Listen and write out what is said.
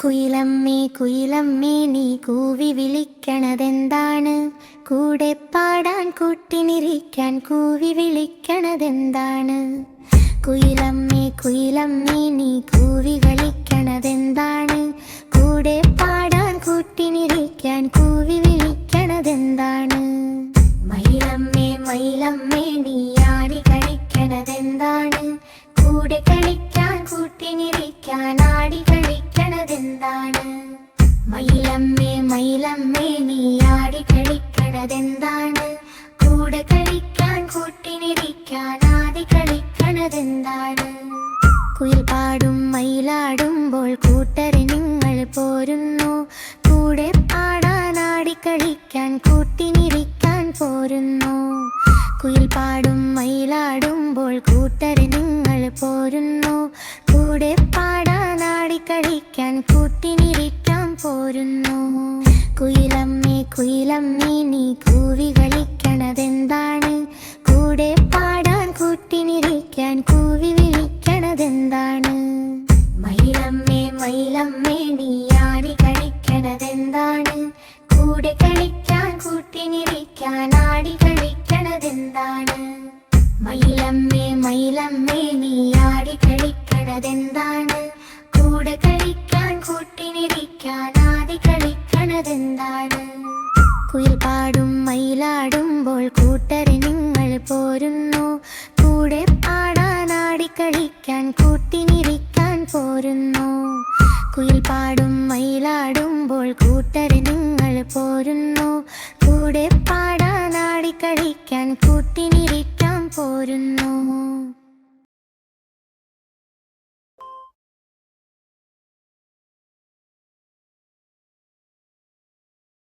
കുയിലമ്മേ കുയിലമ്മേ നീ കൂവി വിളിക്കണതെന്താണ്? കൂടെ പാടാൻ കൂട്ടിനിരിക്കാൻ കൂവി വിളിക്കണതെന്താണ്? കുയിലമ്മേ കുയിലമ്മേ നീ കൂവി കളിക്കണതെന്താണ്? കൂടെ പാടാൻ കൂട്ടിനിരിക്കാൻ കൂവി വിളിക്കണതെന്താണ്? മയിലമ്മേ മയിലമ്മേ നീ ആടി കളിക്കണതെന്താണ്? കൂടെ കളിക്കാൻ കൂട്ടിനിരിക്കാൻ ആടി കളിക്കണതെന്താണ്? മയിലമ്മേ മയിലമ്മേ നീ ആടി കളിക്കണതെന്താണ്? കൂടെ കളിക്കാൻ കൂട്ടിനിരിക്കാൻ ആടി കളിക്കണതെന്താണ്? കുയിൽ പാടും മയിലാടുമ്പോൾ കൂട്ടരെ നിങ്ങൾ പോരുന്നു. കൂടെ പാടാൻ ആടി കളിക്കാൻ കൂട്ടിനിരിക്കാൻ പോരുന്നു. കുയിൽ പാടും മയിലാടുമ്പോൾ കൂട്ടരെ നിങ്ങൾ പോരുന്നു. കൂടെ പാടാൻ ആടി കളിക്കാൻ കൂട്ടിനിരിക്കാൻ പോരുന്നു. കുയിലമ്മേ കുയിലമ്മേ നീ കൂവി കളിക്കണതെന്താണ്? കൂടെ പാടാൻ കൂട്ടിനിരിക്കാൻ കൂവി വിളിക്കണതെന്താണ്? മയിലമ്മേ മയിലമ്മേ നീ ആടി കളിക്കണതെന്താണ്? കൂടെ കളിക്കാൻ കൂട്ടിനിരിക്കാൻ ആടി കളിക്കണതെന്താണ്? മയിലമ്മേ മയിലമ്മേ നീ ആടി കളിക്കണതെന്താണ്? കൂടെ കളിക്കാൻ കൂട്ടിനിരിക്കാൻ ആടി കളിക്കണതെന്താണ്? കുയിൽ പാടും മയിലാടുമ്പോൾ കൂട്ടരെ നിങ്ങൾ പോരുന്നു. കൂടെ പാടാൻ ആടി കളിക്കാൻ കൂട്ടിനിരിക്കാൻ പോരുന്നു. കുയിൽ പാടും മയിലാടുമ്പോൾ കൂട്ടരെ നിങ്ങൾ പോരുന്നു. കൂടെ പാടാൻ ആടി കളിക്കാൻ കൂട്ടിനിരിക്കാൻ പോരുന്നു.